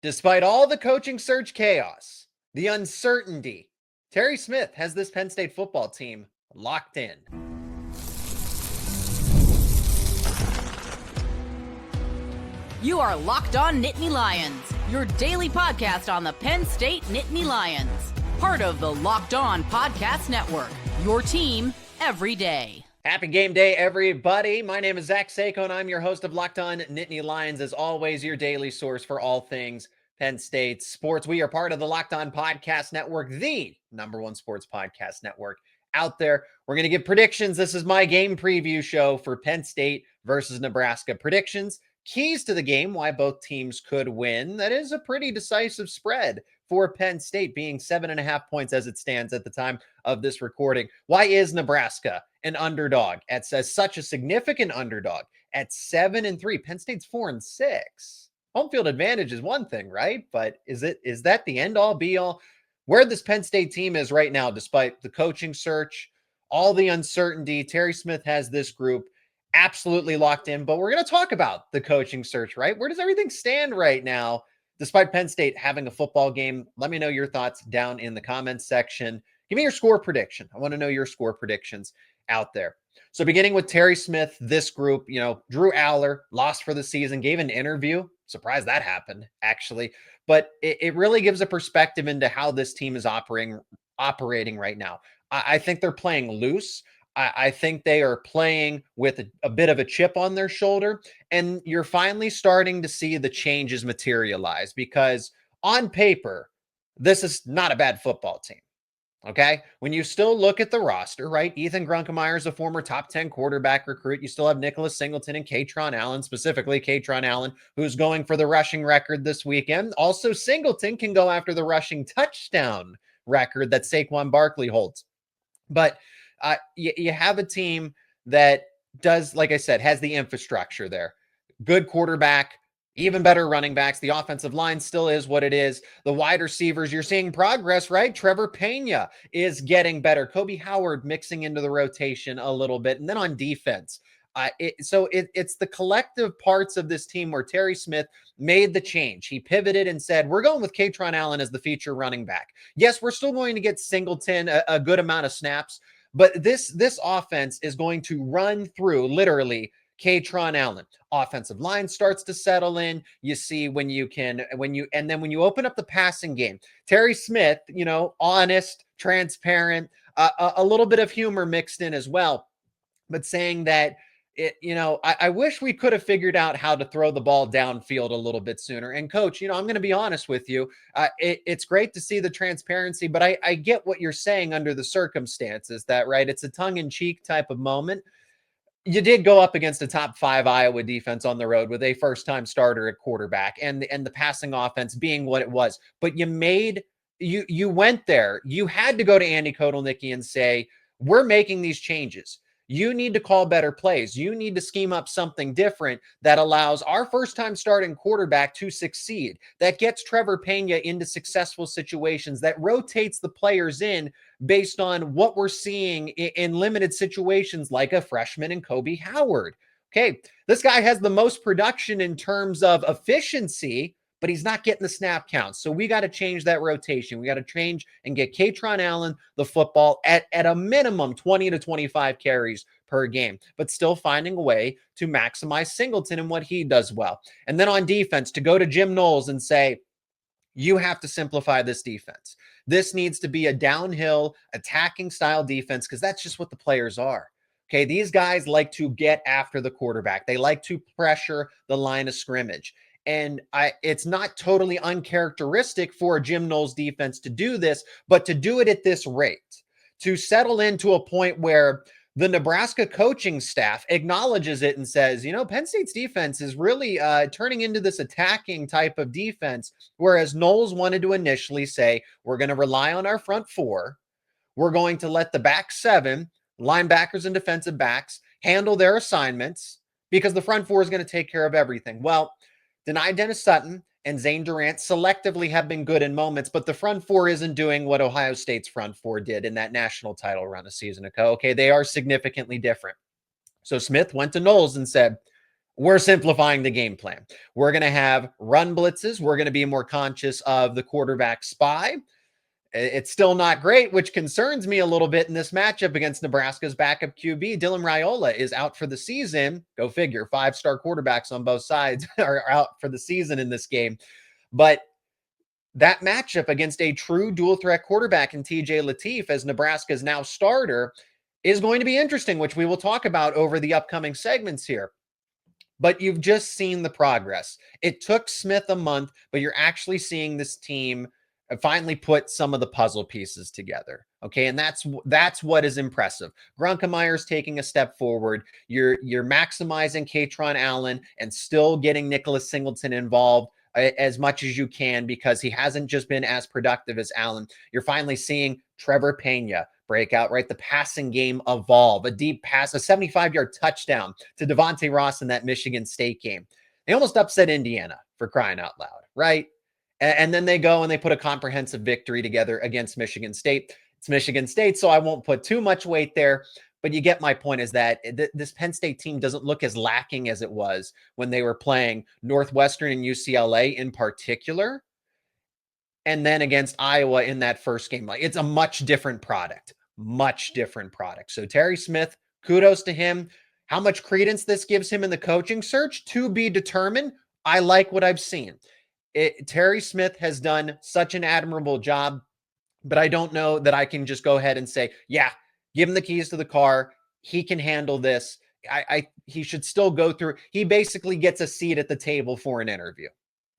Despite all the coaching search chaos, the uncertainty, Terry Smith has this Penn State football team locked in. You are Locked On Nittany Lions, your daily podcast on the Penn State Nittany Lions. Part of the Locked On Podcast Network, your team every day. Happy game day, everybody. My name is Zach Seyko, and I'm your host of Locked On Nittany Lions. As always, your daily source for all things Penn State sports. We are part of the Locked On Podcast Network, the number one sports podcast network out there. We're going to give predictions. This is my game preview show for Penn State versus Nebraska. Predictions, keys to the game, why both teams could win. That is a pretty decisive spread for Penn State, being 7.5 points as it stands at the time of this recording. Why is Nebraska an underdog at such a significant underdog at 7-3? Penn State's 4-6. Home field advantage is one thing, right? But is that the end all be all? Where this Penn State team is right now, despite the coaching search, all the uncertainty, Terry Smith has this group absolutely locked in. But we're going to talk about the coaching search, right? Where does everything stand right now, despite Penn State having a football game? Let me know your thoughts down in the comments section. Give me your score prediction. I want to know your score predictions out there. So beginning with Terry Smith, this group, Drew Aller lost for the season, gave an interview. Surprised that happened, actually. But it really gives a perspective into how this team is operating right now. I think they're playing loose. I think they are playing with a bit of a chip on their shoulder. And you're finally starting to see the changes materialize because on paper, this is not a bad football team. Okay. When you still look at the roster, right? Ethan Grunkemeyer is a former top 10 quarterback recruit. You still have Nicholas Singleton and Kaytron Allen, specifically Kaytron Allen, who's going for the rushing record this weekend. Also, Singleton can go after the rushing touchdown record that Saquon Barkley holds. But you have a team that does, like I said, has the infrastructure there. Good quarterback, even better running backs. The offensive line still is what it is. The wide receivers, you're seeing progress, right? Trevor Pena is getting better. Kobe Howard mixing into the rotation a little bit. And then on defense, it's the collective parts of this team where Terry Smith made the change. He pivoted and said, we're going with Kaytron Allen as the feature running back. Yes, we're still going to get Singleton a good amount of snaps, but this offense is going to run through literally Kaytron Allen. Offensive line starts to settle in. You see when you open up the passing game, Terry Smith, honest, transparent, a little bit of humor mixed in as well, but saying that I wish we could have figured out how to throw the ball downfield a little bit sooner. And coach, I'm going to be honest with you. It's great to see the transparency, but I get what you're saying under the circumstances that, right? It's a tongue-in-cheek type of moment. You did go up against a top 5 Iowa defense on the road with a first-time starter at quarterback and the passing offense being what it was. But you went there. You had to go to Andy Kotelnicki and say, we're making these changes. You need to call better plays. You need to scheme up something different that allows our first-time starting quarterback to succeed, that gets Trevor Pena into successful situations, that rotates the players in based on what we're seeing in limited situations like a freshman in Kobe Howard. Okay, this guy has the most production in terms of efficiency, but he's not getting the snap counts. So we got to change that rotation. We got to change and get Kaytron Allen the football at a minimum 20 to 25 carries per game, but still finding a way to maximize Singleton and what he does well. And then on defense, to go to Jim Knowles and say, you have to simplify this defense. This needs to be a downhill attacking style defense because that's just what the players are. Okay, these guys like to get after the quarterback. They like to pressure the line of scrimmage. And it's not totally uncharacteristic for a Jim Knowles defense to do this, but to do it at this rate, to settle into a point where the Nebraska coaching staff acknowledges it and says, Penn State's defense is really turning into this attacking type of defense, whereas Knowles wanted to initially say, we're going to rely on our front 4. We're going to let the back 7, linebackers and defensive backs, handle their assignments because the front 4 is going to take care of everything. Well, Deni Dennis Sutton and Zane Durant selectively have been good in moments, but the front 4 isn't doing what Ohio State's front 4 did in that national title run a season ago. Okay, they are significantly different. So Smith went to Knowles and said, we're simplifying the game plan. We're going to have run blitzes. We're going to be more conscious of the quarterback spy. It's still not great, which concerns me a little bit in this matchup against Nebraska's backup QB. Dylan Raiola is out for the season. Go figure. 5-star quarterbacks on both sides are out for the season in this game. But that matchup against a true dual threat quarterback in TJ Lateef as Nebraska's now starter is going to be interesting, which we will talk about over the upcoming segments here. But you've just seen the progress. It took Smith a month, but you're actually seeing this team finally put some of the puzzle pieces together. Okay. And that's what is impressive. Grunkemeier's taking a step forward. You're maximizing Kaytron Allen and still getting Nicholas Singleton involved as much as you can, because he hasn't just been as productive as Allen. You're finally seeing Trevor Pena break out, right? The passing game evolve, a deep pass, a 75-yard touchdown to Devontae Ross in that Michigan State game. They almost upset Indiana, for crying out loud, right? And then they go and they put a comprehensive victory together against Michigan State. It's Michigan State, so I won't put too much weight there. But you get my point, is that this Penn State team doesn't look as lacking as it was when they were playing Northwestern and UCLA in particular. And then against Iowa in that first game. Like, it's a much different product. So Terry Smith, kudos to him. How much credence this gives him in the coaching search, to be determined. I like what I've seen. Terry Smith has done such an admirable job, but I don't know that I can just go ahead and say, yeah, give him the keys to the car. He can handle this. He should still go through. He basically gets a seat at the table for an interview,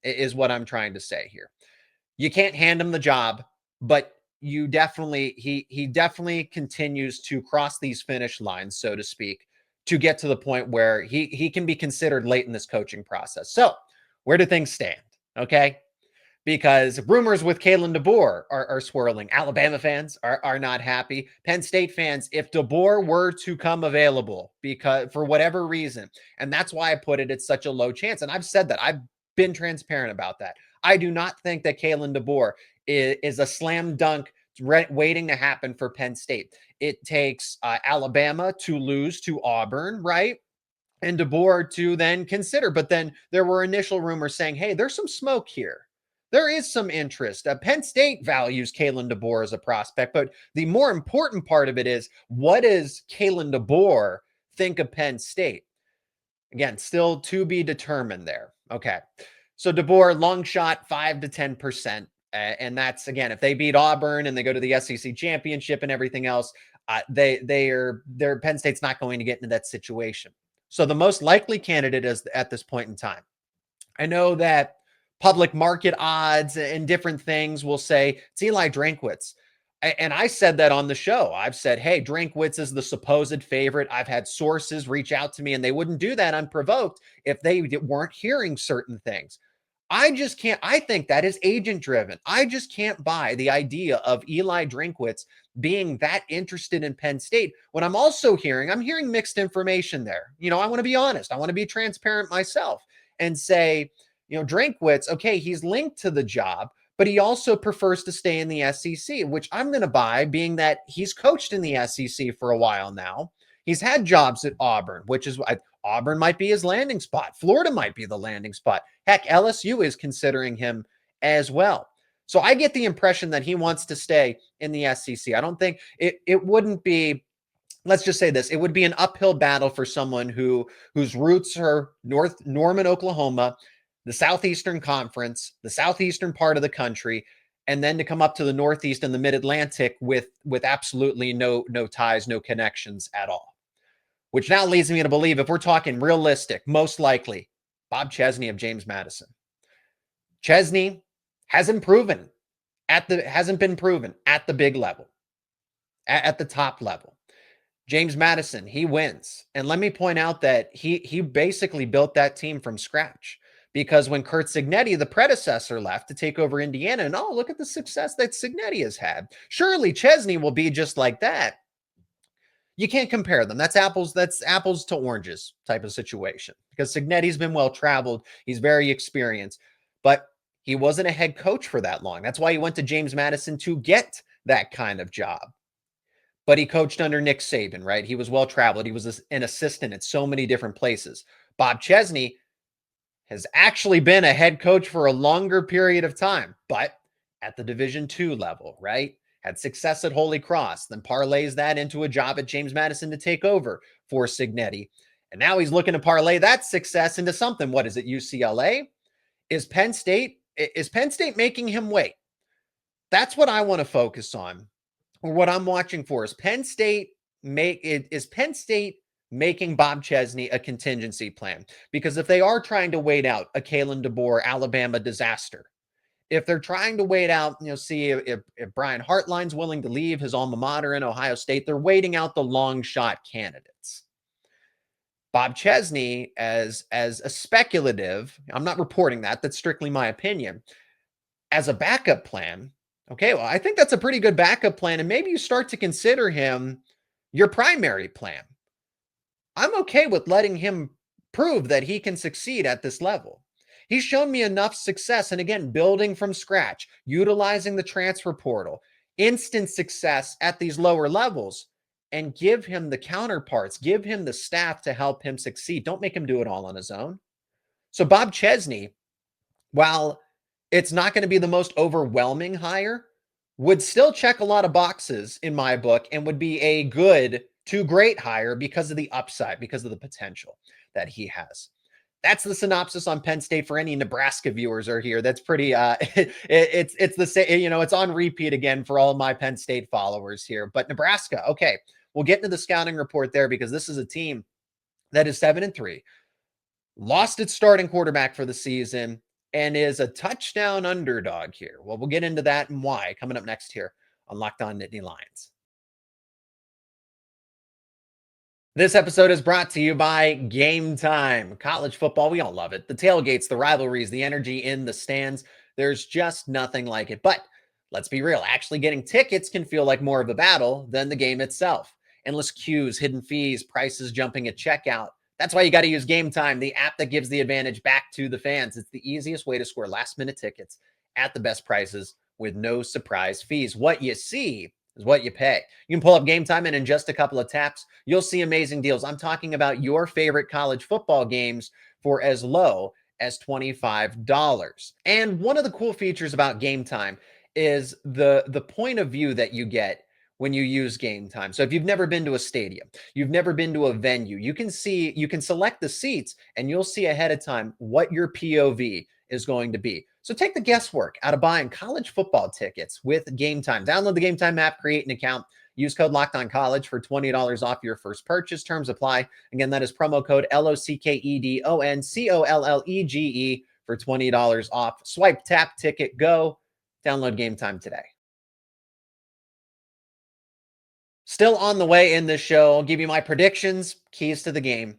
is what I'm trying to say here. You can't hand him the job, but he definitely continues to cross these finish lines, so to speak, to get to the point where he can be considered late in this coaching process. So where do things stand? Okay. Because rumors with Kalen DeBoer are swirling. Alabama fans are not happy. Penn State fans, if DeBoer were to come available, because for whatever reason, and that's why I put it's such a low chance. And I've said that. I've been transparent about that. I do not think that Kalen DeBoer is a slam dunk waiting to happen for Penn State. It takes Alabama to lose to Auburn, right? And DeBoer to then consider. But then there were initial rumors saying, hey, there's some smoke here. There is some interest. Penn State values Kalen DeBoer as a prospect, but the more important part of it is, what does Kalen DeBoer think of Penn State? Again, still to be determined there. Okay. So DeBoer, long shot, 5 to 10%. And that's, again, if they beat Auburn and they go to the SEC championship and everything else, Penn State's not going to get into that situation. So the most likely candidate is at this point in time. I know that public market odds and different things will say it's Eli Drinkwitz. And I said that on the show. I've said, hey, Drinkwitz is the supposed favorite. I've had sources reach out to me, and they wouldn't do that unprovoked if they weren't hearing certain things. I just can't. I think that is agent driven. I just can't buy the idea of Eli Drinkwitz being that interested in Penn State when I'm hearing mixed information there. I want to be honest. I want to be transparent myself and say, Drinkwitz, okay, he's linked to the job, but he also prefers to stay in the SEC, which I'm going to buy, being that he's coached in the SEC for a while now. He's had jobs at Auburn, which is Auburn might be his landing spot. Florida might be the landing spot. Heck, LSU is considering him as well. So I get the impression that he wants to stay in the SEC. I don't think it wouldn't be, let's just say this, it would be an uphill battle for someone whose roots are Norman, Oklahoma, the Southeastern Conference, the southeastern part of the country, and then to come up to the Northeast and the Mid-Atlantic with absolutely no ties, no connections at all. Which now leads me to believe, if we're talking realistic, most likely Bob Chesney of James Madison. Chesney hasn't been proven at the big level, at the top level. James Madison, he wins. And let me point out that he basically built that team from scratch. Because when Curt Cignetti, the predecessor, left to take over Indiana, and look at the success that Cignetti has had. Surely Chesney will be just like that. You can't compare them. That's apples to oranges type of situation. Because Cignetti's been well-traveled. He's very experienced. But he wasn't a head coach for that long. That's why he went to James Madison to get that kind of job. But he coached under Nick Saban, right? He was well-traveled. He was an assistant at so many different places. Bob Chesney has actually been a head coach for a longer period of time, but at the Division II level, right? Had success at Holy Cross, then parlays that into a job at James Madison to take over for Cignetti. And now he's looking to parlay that success into something. What is it, UCLA? Is Penn State making him wait? That's what I want to focus on, or what I'm watching for. Is Penn State making Bob Chesney a contingency plan? Because if they are trying to wait out a Kalen DeBoer Alabama disaster, if they're trying to wait out, see if Brian Hartline's willing to leave his alma mater in Ohio State, they're waiting out the long shot candidates. Bob Chesney, as a speculative, I'm not reporting that, that's strictly my opinion, as a backup plan, okay, well, I think that's a pretty good backup plan, and maybe you start to consider him your primary plan. I'm okay with letting him prove that he can succeed at this level. He's shown me enough success, and again, building from scratch, utilizing the transfer portal, instant success at these lower levels, and give him the counterparts, give him the staff to help him succeed. Don't make him do it all on his own. So Bob Chesney, while it's not going to be the most overwhelming hire, would still check a lot of boxes in my book and would be a good to great hire because of the upside, because of the potential that he has. That's the synopsis on Penn State for any Nebraska viewers are here. That's pretty, it's the same, it's on repeat again for all of my Penn State followers here. But Nebraska, okay, we'll get into the scouting report there because this is a team that is 7-3, lost its starting quarterback for the season, and is a touchdown underdog here. Well, we'll get into that and why coming up next here on Locked On Nittany Lions. This episode is brought to you by Gametime. College football, we all love it. The tailgates, the rivalries, the energy in the stands. There's just nothing like it. But let's be real, actually getting tickets can feel like more of a battle than the game itself. Endless queues, hidden fees, prices jumping at checkout. That's why you got to use Gametime, the app that gives the advantage back to the fans. It's the easiest way to score last-minute tickets at the best prices with no surprise fees. What you see is what you pay. You can pull up Gametime, and in just a couple of taps, you'll see amazing deals. I'm talking about your favorite college football games for as low as $25. And one of the cool features about Gametime is the point of view that you get when you use Gametime. So if you've never been to a stadium, you've never been to a venue, you can select the seats and you'll see ahead of time what your POV is going to be. So take the guesswork out of buying college football tickets with Gametime. Download the Gametime app, create an account, use code LOCKEDONCollege for $20 off your first purchase. Terms apply. Again, that is promo code LOCKEDONCOLLEGE for $20 off. Swipe, tap, ticket, go. Download Gametime today. Still on the way in this show, I'll give you my predictions, keys to the game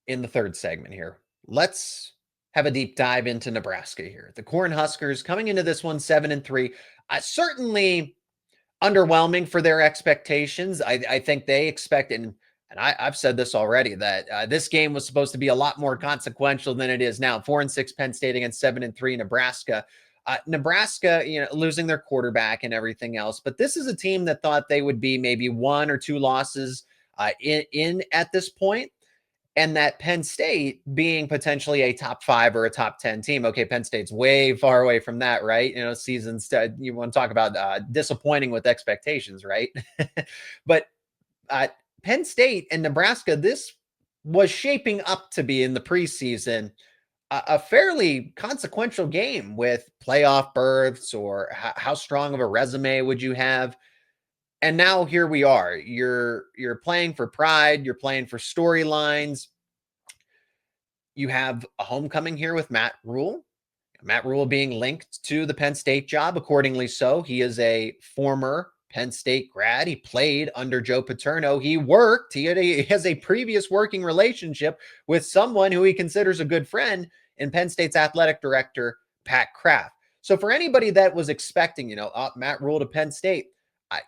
in the third segment here. Let's have a deep dive into Nebraska here. The Cornhuskers coming into this one 7-3, certainly underwhelming for their expectations. I think they expected, and I've said this already, that this game was supposed to be a lot more consequential than it is now. 4-6 Penn State against 7-3 Nebraska. Nebraska, losing their quarterback and everything else, but this is a team that thought they would be maybe 1 or 2 losses in at this point, and that Penn State being potentially a top 5 or a top 10 team. Okay, Penn State's way far away from that, right? Seasons, you want to talk about disappointing with expectations, right? But Penn State and Nebraska, this was shaping up to be in the preseason a fairly consequential game with playoff berths, or how strong of a resume would you have? And now here we are. You're playing for pride. You're playing for storylines. You have a homecoming here with Matt Rule. Matt Rule being linked to the Penn State job, accordingly so. He is a former Penn State grad. He played under Joe Paterno. He has a previous working relationship with someone who he considers a good friend in Penn State's athletic director, Pat Kraft. So for anybody that was expecting, Matt Rule to Penn State,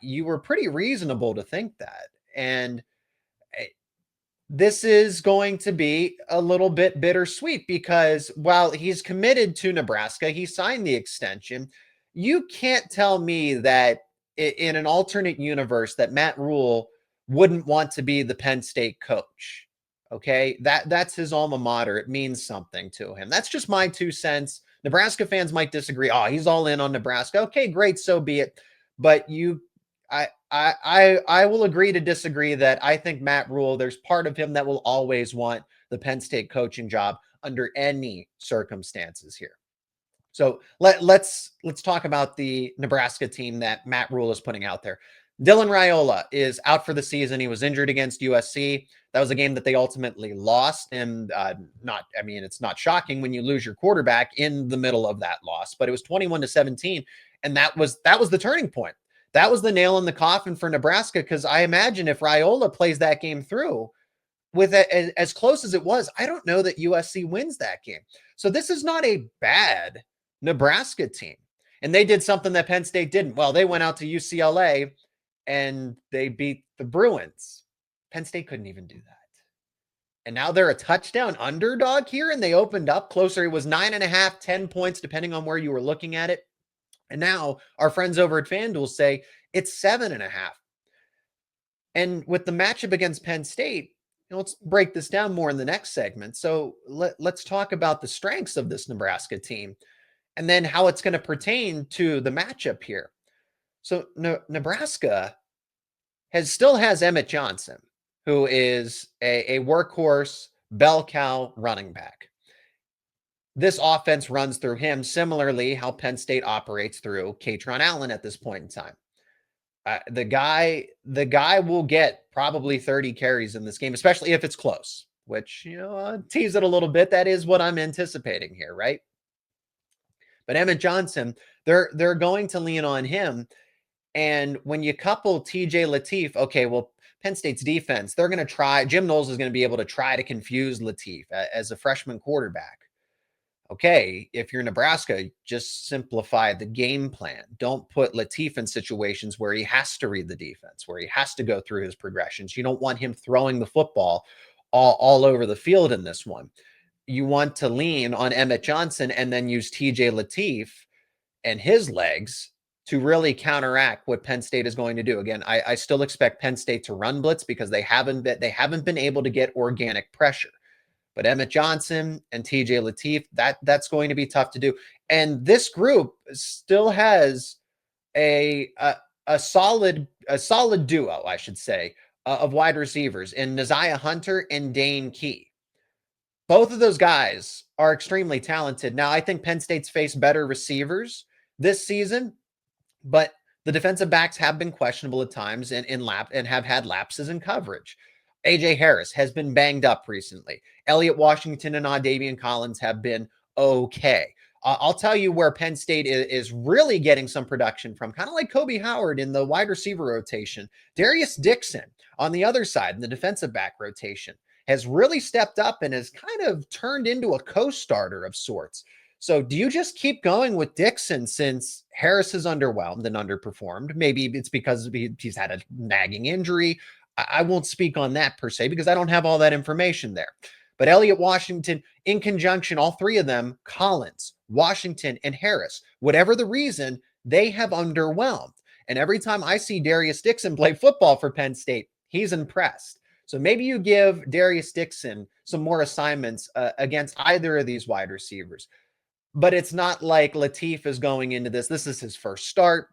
you were pretty reasonable to think that. And this is going to be a little bit bittersweet because while he's committed to Nebraska, he signed the extension. You can't tell me that in an alternate universe that Matt Rule wouldn't want to be the Penn State coach. Okay, that's his alma mater. It means something to him. That's just my 2 cents. Nebraska fans might disagree. Oh, he's all in on Nebraska. Okay, great, so be it. But I will agree to disagree that I think Matt Rule, there's part of him that will always want the Penn State coaching job under any circumstances here. So let's talk about the Nebraska team that Matt Rule is putting out there. Dylan Raiola is out for the season. He was injured against USC. That was a game that they ultimately lost. And it's not shocking when you lose your quarterback in the middle of that loss, but it was 21-17. And that was the turning point. That was the nail in the coffin for Nebraska, because I imagine if Raiola plays that game through with it as close as it was, I don't know that USC wins that game. So this is not a bad Nebraska team. And they did something that Penn State didn't. Well, they went out to UCLA and they beat the Bruins. Penn State couldn't even do that. And now they're a touchdown underdog here, and they opened up closer. It was 9.5, 10 points, depending on where you were looking at it. And now our friends over at FanDuel say it's 7.5. And with the matchup against Penn State, let's break this down more in the next segment. So let's talk about the strengths of this Nebraska team and then how it's going to pertain to the matchup here. So Nebraska still has Emmett Johnson, who is a workhorse, bell cow running back. This offense runs through him, similarly how Penn State operates through Kaytron Allen at this point in time. The guy will get probably 30 carries in this game, especially if it's close, which, tease it a little bit. That is what I'm anticipating here, right? But Emmett Johnson, they're going to lean on him. And when you couple TJ Lateef, okay, well, Penn State's defense, they're going to try. Jim Knowles is going to be able to try to confuse Lateef as a freshman quarterback. Okay, if you're Nebraska, just simplify the game plan. Don't put Lateef in situations where he has to read the defense, where he has to go through his progressions. You don't want him throwing the football all over the field in this one. You want to lean on Emmett Johnson and then use TJ Lateef and his legs to really counteract what Penn State is going to do. Again, I still expect Penn State to run blitz because they haven't been able to get organic pressure. But Emmett Johnson and TJ Lateef, that's going to be tough to do. And this group still has a solid duo, I should say, of wide receivers in Neziah Hunter and Dane Key. Both of those guys are extremely talented. Now, I think Penn State's faced better receivers this season, but the defensive backs have been questionable at times and have had lapses in coverage. A.J. Harris has been banged up recently. Elliott Washington and Davian Collins have been okay. I'll tell you where Penn State is really getting some production from, kind of like Kobe Howard in the wide receiver rotation. Darius Dixon on the other side in the defensive back rotation has really stepped up and has kind of turned into a co-starter of sorts. So do you just keep going with Dixon since Harris is underwhelmed and underperformed? Maybe it's because he's had a nagging injury. I won't speak on that per se because I don't have all that information there. But Elliott Washington, in conjunction, all three of them, Collins, Washington, and Harris, whatever the reason, they have underwhelmed. And every time I see Darius Dixon play football for Penn State, he's impressed. So maybe you give Darius Dixon some more assignments against either of these wide receivers. But it's not like Lateef is going into this. This is his first start.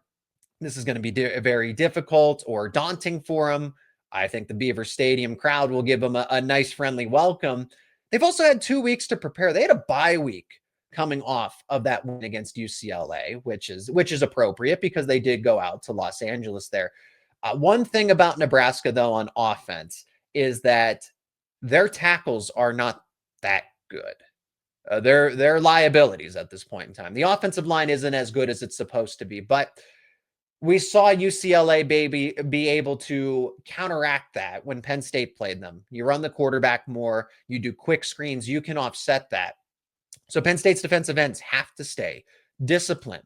This is going to be very difficult or daunting for him. I think the Beaver Stadium crowd will give them a nice, friendly welcome. They've also had 2 weeks to prepare. They had a bye week coming off of that win against UCLA, which is appropriate because they did go out to Los Angeles there. One thing about Nebraska, though, on offense is that their tackles are not that good. They're liabilities at this point in time. The offensive line isn't as good as it's supposed to be, but we saw UCLA be able to counteract that when Penn State played them. You run the quarterback more, you do quick screens, you can offset that. So Penn State's defensive ends have to stay disciplined,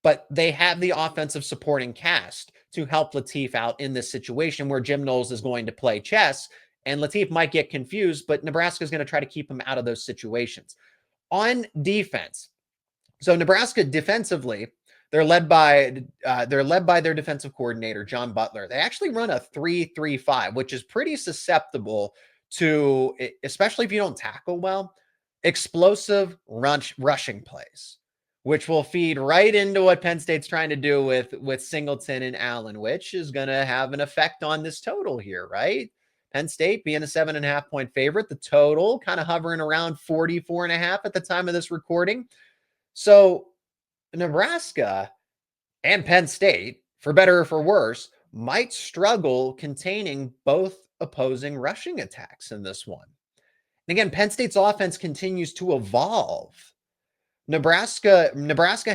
but they have the offensive supporting cast to help Lateef out in this situation where Jim Knowles is going to play chess and Lateef might get confused, but Nebraska is going to try to keep him out of those situations. On defense, so Nebraska defensively, they're led by their defensive coordinator, John Butler. They actually run a 3-3-5, which is pretty susceptible to, especially if you don't tackle well, explosive rushing plays, which will feed right into what Penn State's trying to do with Singleton and Allen, which is going to have an effect on this total here, right? Penn State being a 7.5-point favorite, the total kind of hovering around 44.5 at the time of this recording. So Nebraska and Penn State, for better or for worse, might struggle containing both opposing rushing attacks in this one. And again, Penn State's offense continues to evolve. Nebraska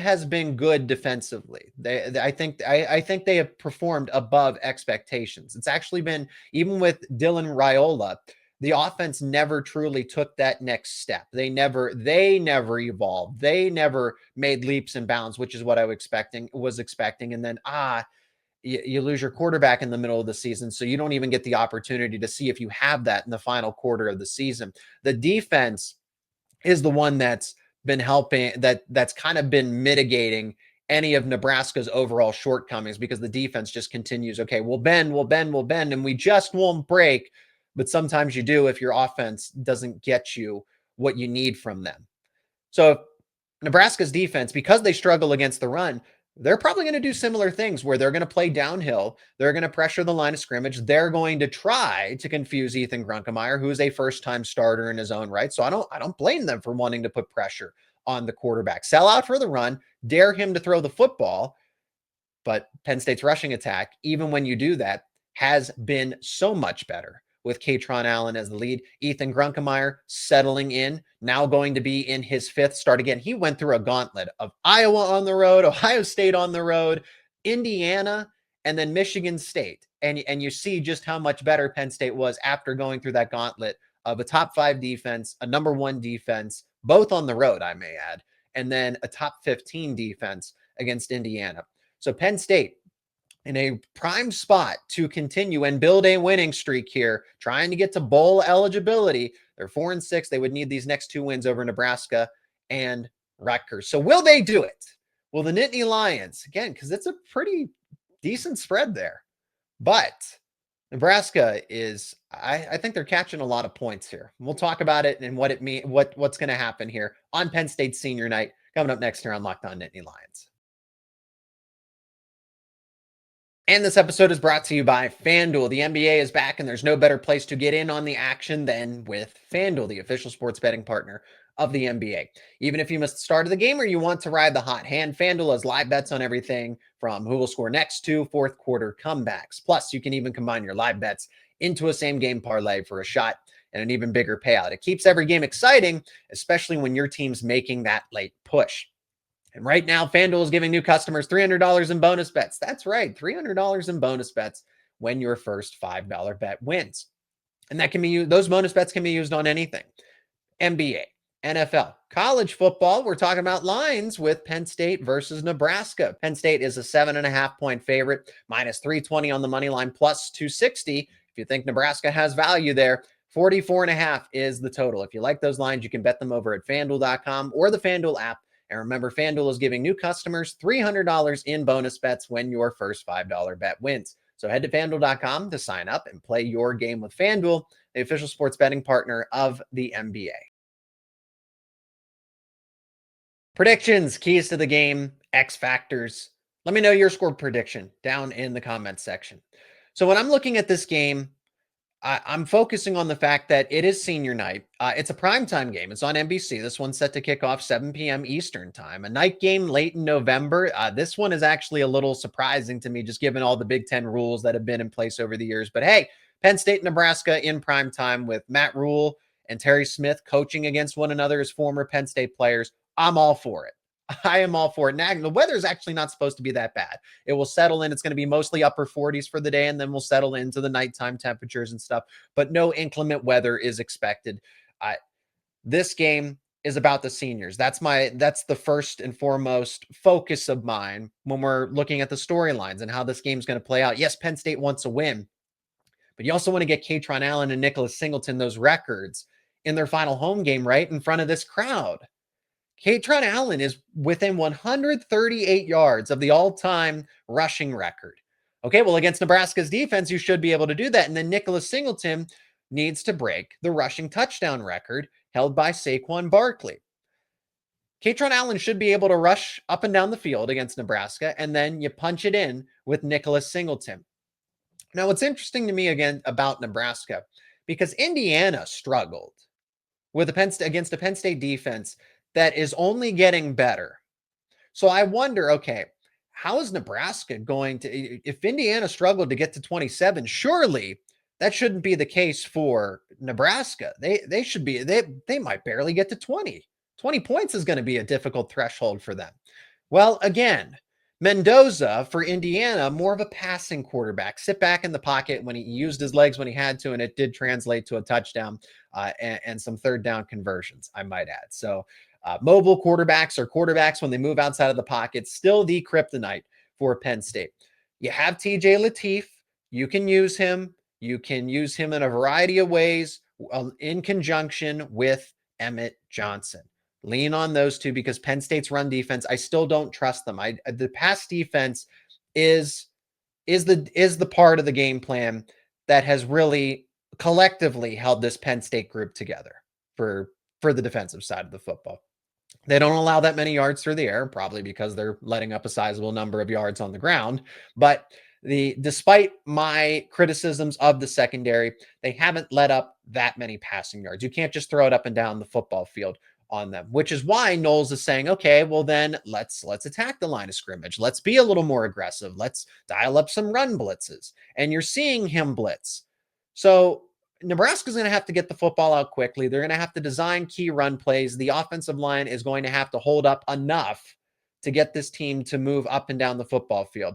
has been good defensively. I think they have performed above expectations. It's actually been, even with Dylan Raiola, the offense never truly took that next step. They never evolved. They never made leaps and bounds, which is what I was expecting. And then you lose your quarterback in the middle of the season, so you don't even get the opportunity to see if you have that in the final quarter of the season. The defense is the one that's been helping, that's kind of been mitigating any of Nebraska's overall shortcomings, because the defense just continues, okay, we'll bend, and we just won't break. But sometimes you do if your offense doesn't get you what you need from them. So Nebraska's defense, because they struggle against the run, they're probably going to do similar things where they're going to play downhill. They're going to pressure the line of scrimmage. They're going to try to confuse Ethan Grunkemeyer, who is a first-time starter in his own right. So I don't blame them for wanting to put pressure on the quarterback. Sell out for the run, dare him to throw the football. But Penn State's rushing attack, even when you do that, has been so much better with Kaytron Allen as the lead. Ethan Grunkemeyer settling in, now going to be in his fifth start again. He went through a gauntlet of Iowa on the road, Ohio State on the road, Indiana, and then Michigan State. And you see just how much better Penn State was after going through that gauntlet of a top 5 defense, a number 1 defense, both on the road, I may add, and then a top 15 defense against Indiana. So Penn State in a prime spot to continue and build a winning streak here, trying to get to bowl eligibility. They're 4-6. They would need these next 2 wins over Nebraska and Rutgers. So will they do it? Will the Nittany Lions, again, because it's a pretty decent spread there, but Nebraska is, I think they're catching a lot of points here. We'll talk about it and what it means, what's going to happen here on Penn State senior night, coming up next here on Locked On Nittany Lions. And this episode is brought to you by FanDuel. The NBA is back, and there's no better place to get in on the action than with FanDuel, the official sports betting partner of the NBA. Even if you missed the start of the game or you want to ride the hot hand, FanDuel has live bets on everything from who will score next to fourth quarter comebacks. Plus, you can even combine your live bets into a same-game parlay for a shot and an even bigger payout. It keeps every game exciting, especially when your team's making that late push. And right now, FanDuel is giving new customers $300 in bonus bets. That's right, $300 in bonus bets when your first $5 bet wins. And that can be used, those bonus bets can be used on anything. NBA, NFL, college football. We're talking about lines with Penn State versus Nebraska. Penn State is a 7.5-point favorite, minus 320 on the money line, plus 260. If you think Nebraska has value there, 44.5 is the total. If you like those lines, you can bet them over at FanDuel.com or the FanDuel app. And remember, FanDuel is giving new customers $300 in bonus bets when your first $5 bet wins. So head to FanDuel.com to sign up and play your game with FanDuel, the official sports betting partner of the NBA. Predictions, keys to the game, X factors. Let me know your score prediction down in the comments section. So when I'm looking at this game, I'm focusing on the fact that it is senior night. It's a primetime game. It's on NBC. This one's set to kick off 7 p.m. Eastern time. A night game late in November. This one is actually a little surprising to me, just given all the Big Ten rules that have been in place over the years. But hey, Penn State, Nebraska in primetime with Matt Rule and Terry Smith coaching against one another as former Penn State players. I'm all for it. I am all for it. Now, the weather is actually not supposed to be that bad. It will settle in. It's going to be mostly upper 40s for the day, and then we'll settle into the nighttime temperatures and stuff, but no inclement weather is expected. This game is about the seniors. That's the first and foremost focus of mine when we're looking at the storylines and how this game is going to play out. Yes, Penn State wants a win, but you also want to get Kaytron Allen and Nicholas Singleton those records in their final home game right in front of this crowd. Kaytron Allen is within 138 yards of the all-time rushing record. Okay, well, against Nebraska's defense, you should be able to do that. And then Nicholas Singleton, needs to break the rushing touchdown record held by Saquon Barkley. Kaytron Allen should be able to rush up and down the field against Nebraska, and then you punch it in with Nicholas Singleton. Now, what's interesting to me again about Nebraska, because Indiana struggled with against a Penn State defense that is only getting better. So I wonder, okay, how is Nebraska going to, if Indiana struggled to get to 27, surely that shouldn't be the case for Nebraska. They should be, they might barely get to 20. 20 points is going to be a difficult threshold for them. Well, again, Mendoza for Indiana, more of a passing quarterback. Sit back in the pocket when he used his legs when he had to, and it did translate to a touchdown and some third down conversions, I might add. So mobile quarterbacks or quarterbacks when they move outside of the pocket, still the kryptonite for Penn State. You have TJ Lateef. You can use him. You can use him in a variety of ways in conjunction with Emmett Johnson. Lean on those two because Penn State's run defense, I still don't trust them. The pass defense is the part of the game plan that has really collectively held this Penn State group together for the defensive side of the football. They don't allow that many yards through the air, probably because they're letting up a sizable number of yards on the ground. But despite my criticisms of the secondary, they haven't let up that many passing yards. You can't just throw it up and down the football field on them, which is why Knowles is saying, okay, well then let's attack the line of scrimmage. Let's be a little more aggressive. Let's dial up some run blitzes. And you're seeing him blitz. So Nebraska's going to have to get the football out quickly. They're going to have to design key run plays. The offensive line is going to have to hold up enough to get this team to move up and down the football field.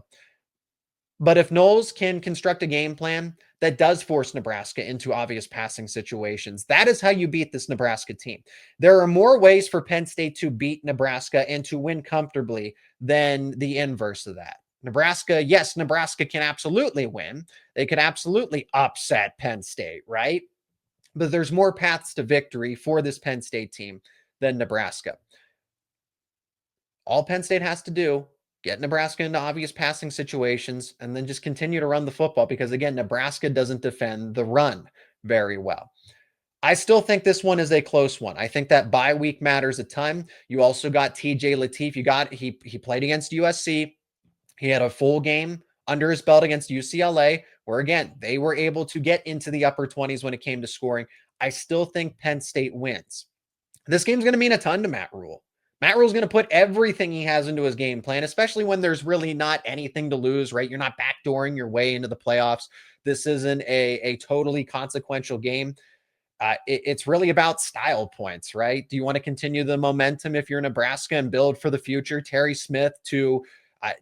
But if Knowles can construct a game plan that does force Nebraska into obvious passing situations, that is how you beat this Nebraska team. There are more ways for Penn State to beat Nebraska and to win comfortably than the inverse of that. Nebraska, yes, Nebraska can absolutely win. They could absolutely upset Penn State, right? But there's more paths to victory for this Penn State team than Nebraska. All Penn State has to do, get Nebraska into obvious passing situations, and then just continue to run the football because, again, Nebraska doesn't defend the run very well. I still think this one is a close one. I think that bye week matters a ton. You also got TJ Lateef. He played against USC. He had a full game under his belt against UCLA, where, again, they were able to get into the upper 20s when it came to scoring. I still think Penn State wins. This game's going to mean a ton to Matt Rhule. Matt Rhule's going to put everything he has into his game plan, especially when there's really not anything to lose, right? You're not backdooring your way into the playoffs. This isn't a totally consequential game. It's really about style points, right? Do you want to continue the momentum if you're Nebraska and build for the future? Terry Smith to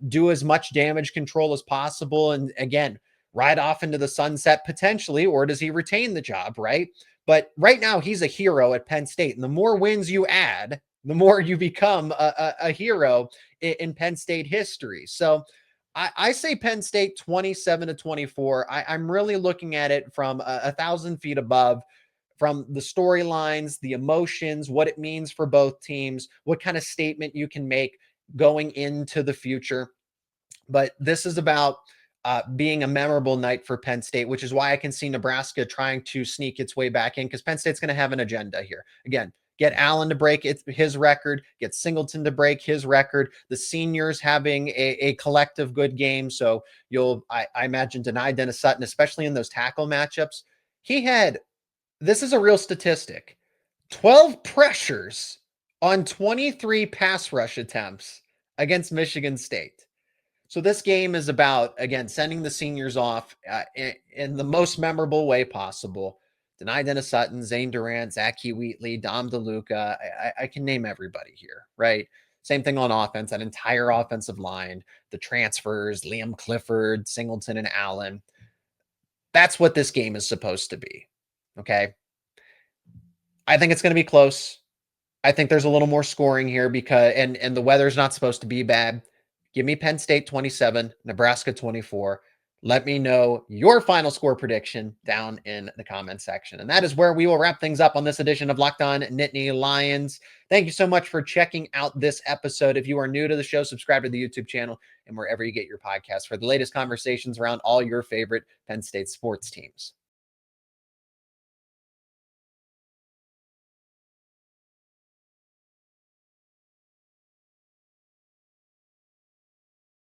do as much damage control as possible and, again, ride off into the sunset potentially, or does he retain the job, right? But right now he's a hero at Penn State, and the more wins you add, the more you become a hero in Penn State history. So I say Penn State 27-24. I'm really looking at it from 1,000 feet above, from the storylines, the emotions, what it means for both teams, what kind of statement you can make going into the future. But this is about being a memorable night for Penn State, which is why I can see Nebraska trying to sneak its way back in, because Penn State's going to have an agenda here. Again, get Allen to break his record, get Singleton to break his record, the seniors having a collective good game. So I imagine deny Dennis Sutton, especially in those tackle matchups. This is a real statistic, 12 pressures on 23 pass rush attempts against Michigan State. So this game is about, again, sending the seniors off in the most memorable way possible. Deny Dennis Sutton, Zane Durant, Zach Wheatley, Dom DeLuca. I can name everybody here, right? Same thing on offense, that entire offensive line, the transfers, Liam Clifford, Singleton, and Allen. That's what this game is supposed to be, okay? I think it's going to be close. I think there's a little more scoring here because, and the weather's not supposed to be bad. Give me Penn State 27, Nebraska 24. Let me know your final score prediction down in the comment section. And that is where we will wrap things up on this edition of Locked On Nittany Lions. Thank you so much for checking out this episode. If you are new to the show, subscribe to the YouTube channel and wherever you get your podcasts for the latest conversations around all your favorite Penn State sports teams.